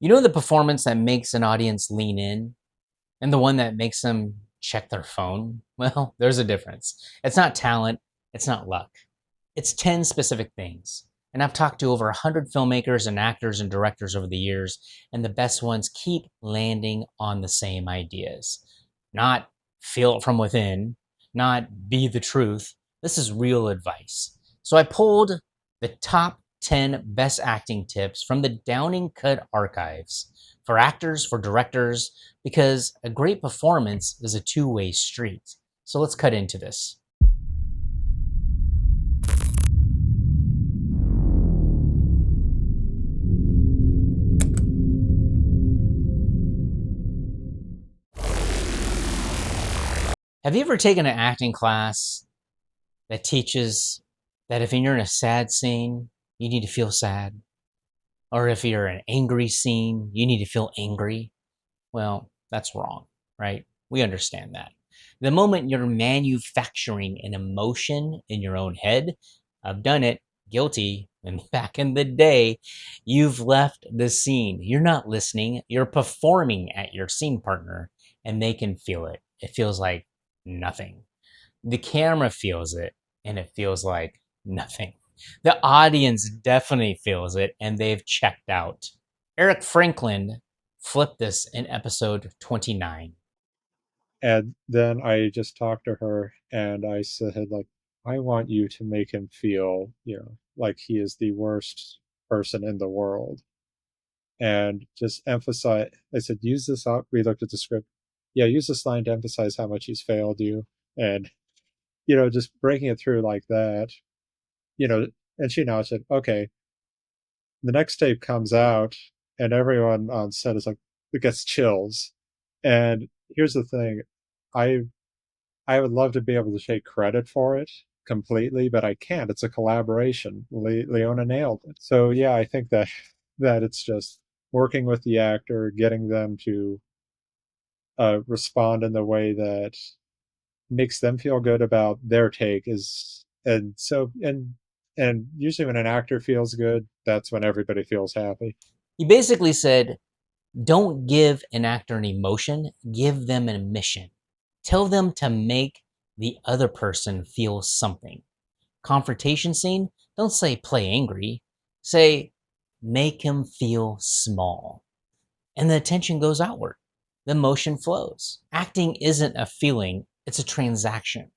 You know the performance that makes an audience lean in and the one that makes them check their phone? Well, there's a difference. It's not talent, it's not luck. It's 10 specific things. And I've talked to over 100 filmmakers and actors and directors over the years, and the best ones keep landing on the same ideas. Not feel it from within, not be the truth. This is real advice. So I pulled the top 10 best acting tips from the Downing Cut archives for actors, for directors, because a great performance is a two-way street. So let's cut into this. Have you ever taken an acting class that teaches that if you're in a sad scene, you need to feel sad? Or if you're in an angry scene, you need to feel angry? Well, that's wrong, right? We understand that. The moment you're manufacturing an emotion in your own head, I've done it, guilty, and back in the day, you've left the scene. You're not listening, you're performing at your scene partner, and they can feel it. It feels like nothing. The camera feels it, and it feels like nothing. The audience definitely feels it, and they've checked out. Eric Franklin flipped this in episode 29. And then I just talked to her and I said, like, I want you to make him feel, like he is the worst person in the world. And just emphasize, I said, use this out. We looked at the script. Yeah, use this line to emphasize how much he's failed you. And, just breaking it through like that, you know, and she now said, okay, the next tape comes out and everyone on set is like, it gets chills. And here's the thing. I I would love to be able to take credit for it completely, but I can't. It's a collaboration. Leona nailed it. So yeah, I think that it's just working with the actor, getting them to respond in the way that makes them feel good about their take is, and usually when an actor feels good, that's when everybody feels happy. He basically said, don't give an actor an emotion, give them a mission. Tell them to make the other person feel something. Confrontation scene, don't say play angry. Say make him feel small. And the attention goes outward. The emotion flows. Acting isn't a feeling, it's a transaction.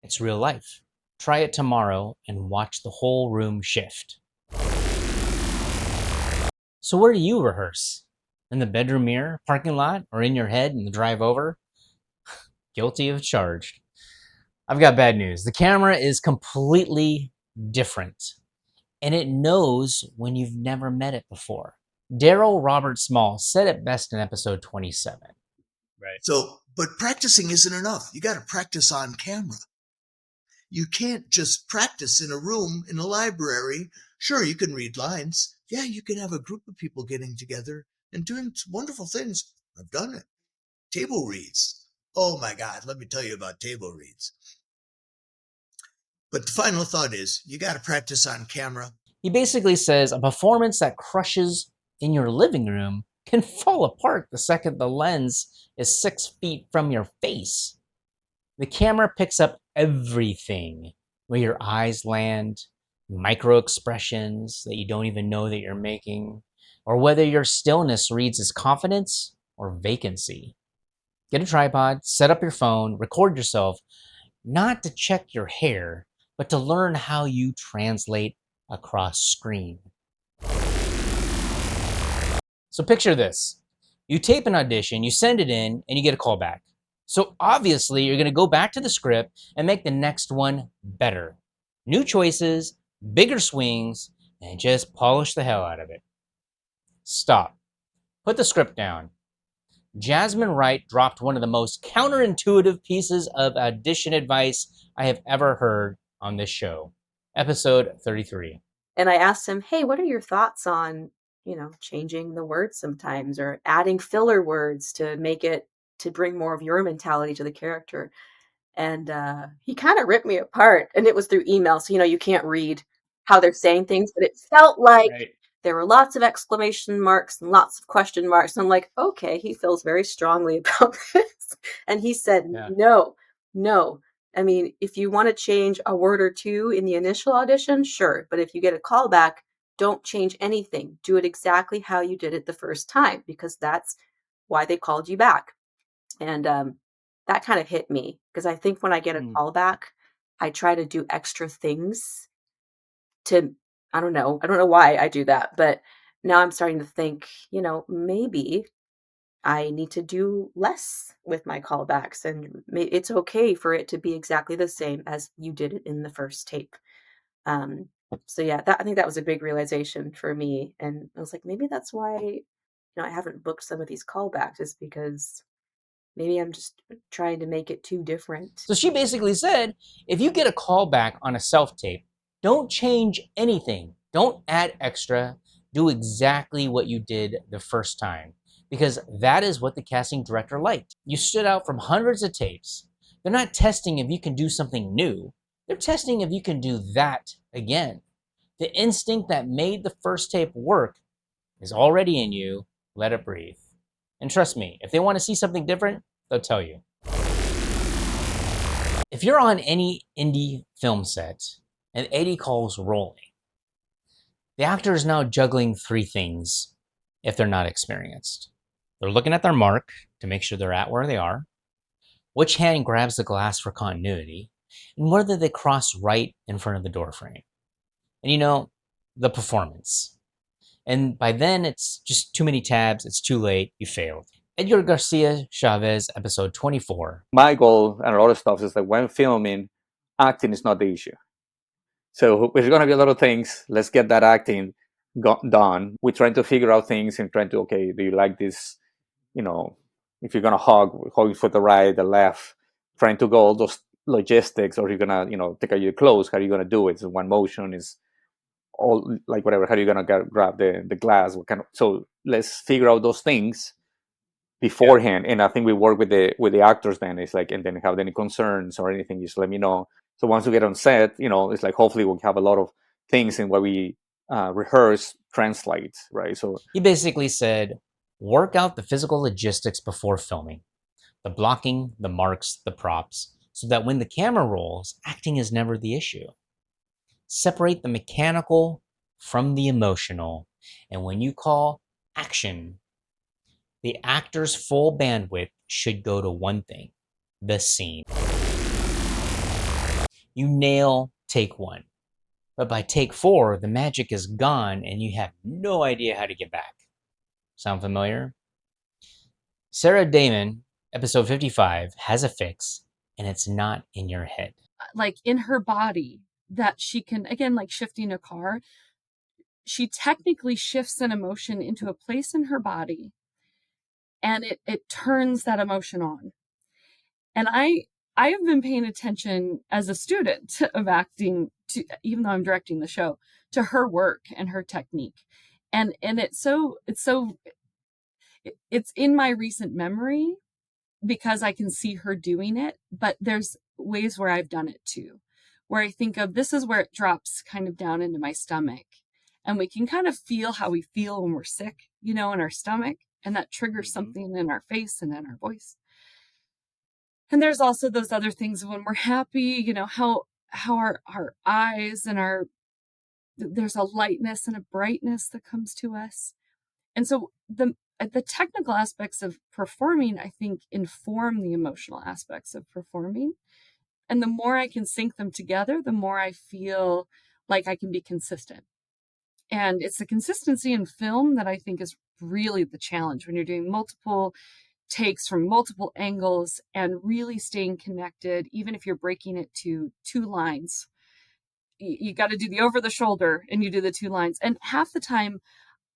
It's real life. Try it tomorrow and watch the whole room shift. So where do you rehearse? In the bedroom mirror, parking lot, or in your head in the drive over? Guilty of charge. I've got bad news. The camera is completely different, and it knows when you've never met it before. Darryl Robert Small said it best in episode 27. Right. So, but practicing isn't enough. You got to practice on camera. You can't just practice in a room in a library. Sure, you can read lines. Yeah, you can have a group of people getting together and doing wonderful things. I've done it. Table reads. Oh my God, let me tell you about table reads. But the final thought is you got to practice on camera. He basically says a performance that crushes in your living room can fall apart the second the lens is 6 feet from your face. The camera picks up everything, where your eyes land, micro expressions that you don't even know that you're making, or whether your stillness reads as confidence or vacancy. Get a tripod, set up your phone, record yourself, not to check your hair, but to learn how you translate across screen. So picture this. You tape an audition, you send it in, and you get a call back. So obviously, you're going to go back to the script and make the next one better. New choices, bigger swings, and just polish the hell out of it. Stop. Put the script down. Jasmine Wright dropped one of the most counterintuitive pieces of audition advice I have ever heard on this show. Episode 33. And I asked him, hey, what are your thoughts on, changing the words sometimes or adding filler words to make it, to bring more of your mentality to the character? And he kind of ripped me apart. And it was through email. So, you can't read how they're saying things, but it felt like Right. there were lots of exclamation marks and lots of question marks. And I'm like, okay, he feels very strongly about this. And he said, no. I mean, if you want to change a word or two in the initial audition, sure. But if you get a callback, don't change anything. Do it exactly how you did it the first time, because that's why they called you back. And that kind of hit me, because I think when I get a callback, I try to do extra things to, I don't know why I do that, but now I'm starting to think, maybe I need to do less with my callbacks, and it's okay for it to be exactly the same as you did it in the first tape. So yeah, I think that was a big realization for me, and I was like, maybe that's why, I haven't booked some of these callbacks, is because maybe I'm just trying to make it too different. So she basically said, if you get a callback on a self-tape, don't change anything. Don't add extra. Do exactly what you did the first time, because that is what the casting director liked. You stood out from hundreds of tapes. They're not testing if you can do something new. They're testing if you can do that again. The instinct that made the first tape work is already in you. Let it breathe. And trust me, if they want to see something different, they'll tell you. If you're on any indie film set and 80 calls rolling, the actor is now juggling three things if they're not experienced. They're looking at their mark to make sure they're at where they are, which hand grabs the glass for continuity, and whether they cross right in front of the door frame. And the performance. And by then, it's just too many tabs, it's too late, you failed. Edgar Garcia, Chavez, episode 24. My goal and a lot of stuff is that when filming, acting is not the issue. So there's going to be a lot of things. Let's get that acting done. We're trying to figure out things and trying to, okay, do you like this? If you're going to hug for the right, the left, trying to go all those logistics, or you're going to take out your clothes. How are you going to do it? So one motion is all like whatever. How are you going to grab the glass? So let's figure out those things beforehand. And I think we work with the actors then. It's like, and then have any concerns or anything, just let me know. So once we get on set, it's like hopefully we'll have a lot of things in what we rehearse translate, right? So he basically said, work out the physical logistics before filming, the blocking, the marks, the props, so that when the camera rolls, acting is never the issue. Separate the mechanical from the emotional, and when you call action, the actor's full bandwidth should go to one thing, the scene. You nail take one, but by take 4, the magic is gone and you have no idea how to get back. Sound familiar? Sarah Dahmen, episode 55, has a fix, and it's not in your head. Like in her body, that she can, again, like shifting a car, she technically shifts an emotion into a place in her body, and it turns that emotion on. And I have been paying attention as a student of acting, to, even though I'm directing the show, to her work and her technique. And it's in my recent memory because I can see her doing it, but there's ways where I've done it too, where I think of, this is where it drops kind of down into my stomach, and we can kind of feel how we feel when we're sick, in our stomach, and that triggers something in our face and in our voice. And there's also those other things when we're happy, how our eyes and there's a lightness and a brightness that comes to us. And so the technical aspects of performing, I think, inform the emotional aspects of performing. And the more I can sync them together, the more I feel like I can be consistent. And it's the consistency in film that I think is really the challenge when you're doing multiple takes from multiple angles and really staying connected, even if you're breaking it to 2 lines. You got to do the over the shoulder and you do the 2 lines. And half the time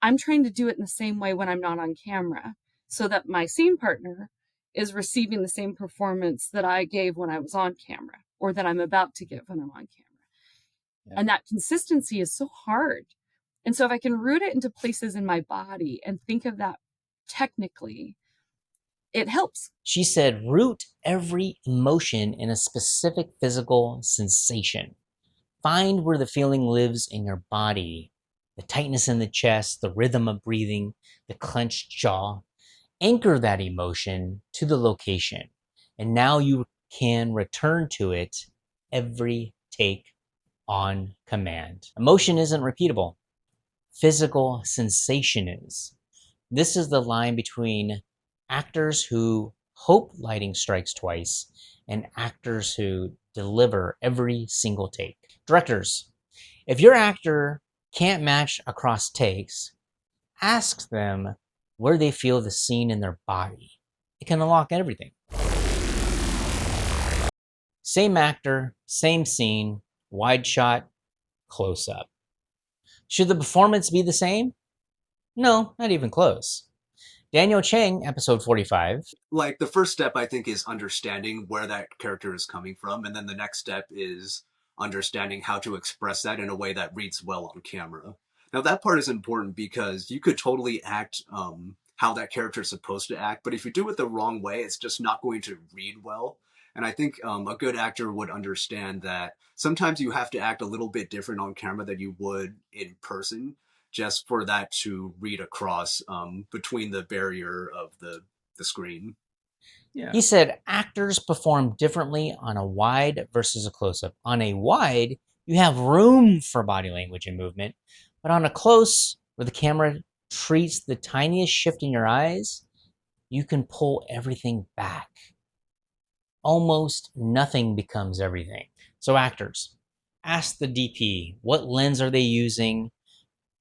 I'm trying to do it in the same way when I'm not on camera, so that my scene partner is receiving the same performance that I gave when I was on camera, or that I'm about to give when I'm on camera. Yeah. And that consistency is so hard. And so if I can root it into places in my body and think of that technically, it helps. She said, root every emotion in a specific physical sensation. Find where the feeling lives in your body the tightness in the chest, the rhythm of breathing, the clenched jaw. Anchor that emotion to the location, and now you can return to it every take on command. Emotion isn't repeatable. Physical sensation is. This is the line between actors who hope lighting strikes twice and actors who deliver every single take. Directors, if your actor can't match across takes, ask them where they feel the scene in their body. It can unlock everything. Same actor, same scene, wide shot, close up. Should the performance be the same? No, not even close. Daniel Chang, episode 45. Like, the first step, I think, is understanding where that character is coming from, and then the next step is understanding how to express that in a way that reads well on camera. Now, that part is important because you could totally act how that character is supposed to act, but if you do it the wrong way, it's just not going to read well. And I think a good actor would understand that sometimes you have to act a little bit different on camera than you would in person, just for that to read across between the barrier of the screen. Yeah. He said actors perform differently on a wide versus a close-up. On a wide, you have room for body language and movement, but on a close, where the camera treats the tiniest shift in your eyes, you can pull everything back. Almost nothing becomes everything. So actors, ask the DP, what lens are they using,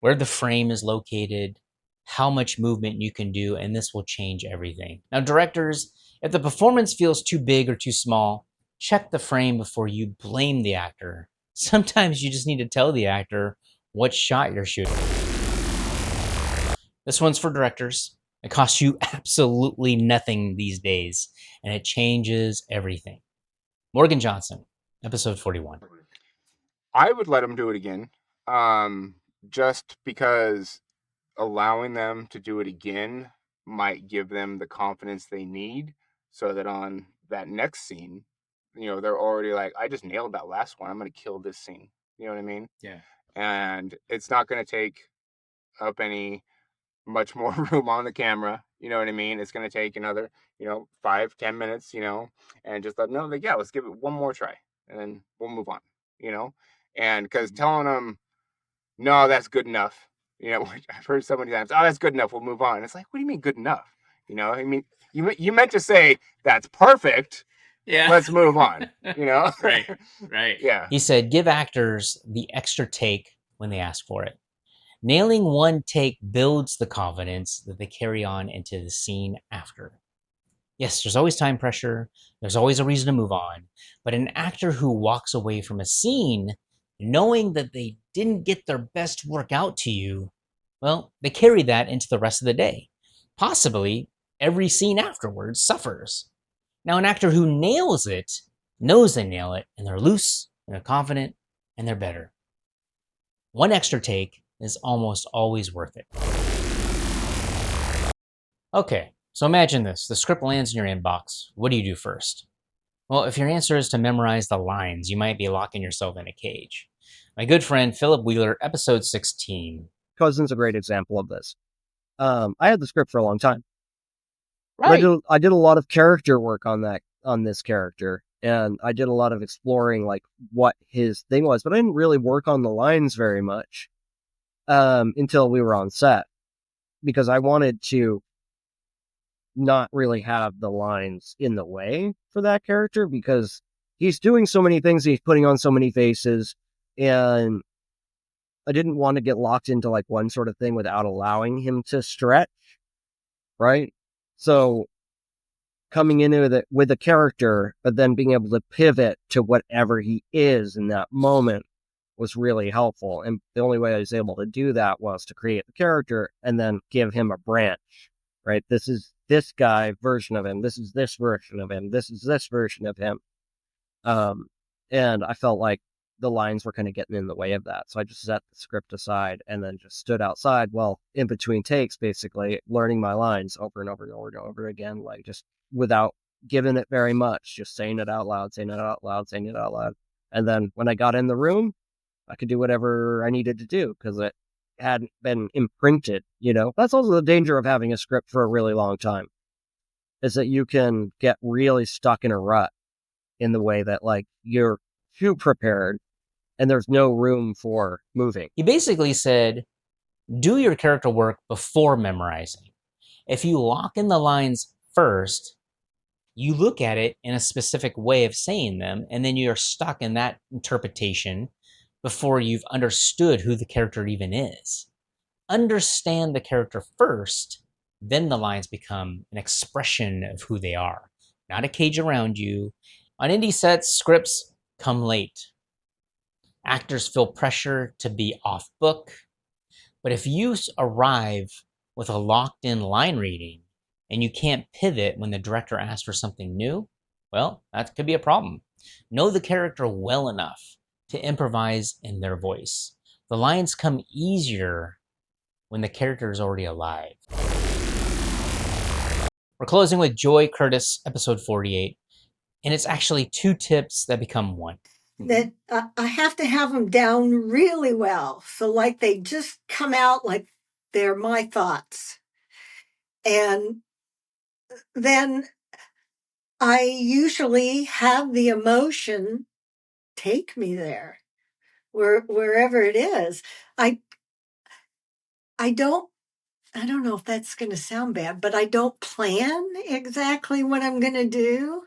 where the frame is located, how much movement you can do, and this will change everything. Now, directors, if the performance feels too big or too small, check the frame before you blame the actor. Sometimes you just need to tell the actor what shot you're shooting. This one's for directors. It costs you absolutely nothing these days, and it changes everything. Morgan Johnson, episode 41. I would let them do it again, just because allowing them to do it again might give them the confidence they need so that on that next scene, they're already like, I just nailed that last one. I'm going to kill this scene. You know what I mean? Yeah. And it's not going to take up any much more room on the camera. You know what I mean? It's going to take another, 5-10 minutes, and just let them know, like, yeah, let's give it one more try and then we'll move on, and because telling them, no, that's good enough. Which I've heard so many times, oh, that's good enough, we'll move on. It's like, what do you mean good enough? I mean, you meant to say that's perfect. Yeah. Let's move on, Right. Yeah. He said, give actors the extra take when they ask for it. Nailing one take builds the confidence that they carry on into the scene after. Yes, there's always time pressure. There's always a reason to move on. But an actor who walks away from a scene knowing that they didn't get their best work out to you, well, they carry that into the rest of the day. Possibly every scene afterwards suffers. Now, an actor who nails it knows they nail it, and they're loose, and they're confident, and they're better. One extra take is almost always worth it. Okay, so imagine this. The script lands in your inbox. What do you do first? Well, if your answer is to memorize the lines, you might be locking yourself in a cage. My good friend Phillip Wheeler, episode 16. Cousin's a great example of this. I had the script for a long time. Right. I did a lot of character work on this character, and I did a lot of exploring like what his thing was, but I didn't really work on the lines very much until we were on set, because I wanted to not really have the lines in the way for that character, because he's doing so many things, he's putting on so many faces, and I didn't want to get locked into like one sort of thing without allowing him to stretch, right? So coming into it with a character, but then being able to pivot to whatever he is in that moment was really helpful. And the only way I was able to do that was to create the character and then give him a branch, right? This is this guy version of him. This is this version of him. This is this version of him. And I felt like the lines were kind of getting in the way of that. So I just set the script aside and then just stood outside, well, in between takes, basically learning my lines over and over and over and over again, like just without giving it very much, just saying it out loud, saying it out loud, saying it out loud. And then when I got in the room, I could do whatever I needed to do because it hadn't been imprinted, you know? That's also the danger of having a script for a really long time, is that you can get really stuck in a rut in the way that, like, you're too prepared and there's no room for moving. He basically said, do your character work before memorizing. If you lock in the lines first, you look at it in a specific way of saying them, and then you're stuck in that interpretation before you've understood who the character even is. Understand the character first, then the lines become an expression of who they are, not a cage around you. On indie sets, scripts come late. Actors feel pressure to be off book. But if you arrive with a locked in line reading and you can't pivot when the director asks for something new, well, that could be a problem. Know the character well enough to improvise in their voice. The lines come easier when the character is already alive. We're closing with Joy Curtis, episode 48, and it's actually 2 tips that become 1. That I have to have them down really well. So like they just come out like they're my thoughts. And then I usually have the emotion take me there, wherever it is. I don't know if that's going to sound bad, but I don't plan exactly what I'm going to do.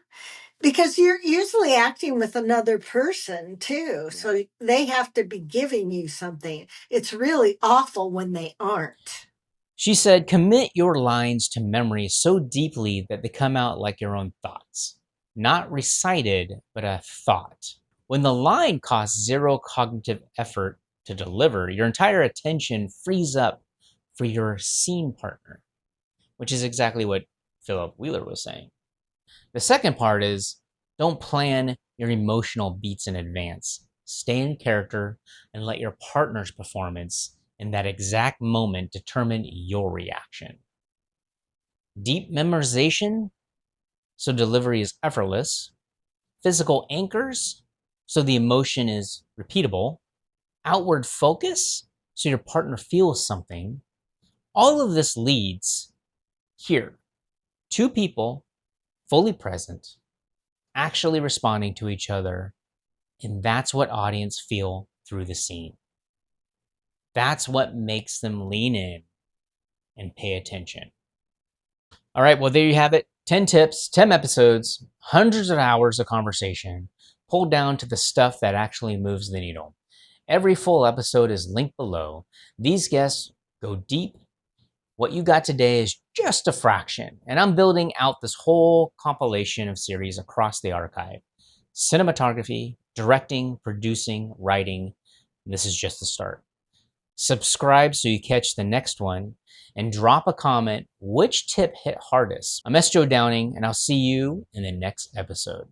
Because you're usually acting with another person too. So they have to be giving you something. It's really awful when they aren't. She said, commit your lines to memory so deeply that they come out like your own thoughts. Not recited, but a thought. When the line costs 0 cognitive effort to deliver, your entire attention frees up for your scene partner, which is exactly what Phillip Wheeler was saying. The second part is, don't plan your emotional beats in advance. Stay in character and let your partner's performance in that exact moment determine your reaction. Deep memorization, so delivery is effortless. Physical anchors, so the emotion is repeatable. Outward focus, so your partner feels something. All of this leads here. 2 people fully present, actually responding to each other, and that's what audience feel through the scene. That's what makes them lean in and pay attention. All right, well, there you have it. 10 tips, 10 episodes, hundreds of hours of conversation, pulled down to the stuff that actually moves the needle. Every full episode is linked below. These guests go deep. What you got today is just a fraction, and I'm building out this whole compilation of series across the archive. Cinematography, directing, producing, writing. This is just the start. Subscribe so you catch the next one, and drop a comment which tip hit hardest. I'm S. Joe Downing, and I'll see you in the next episode.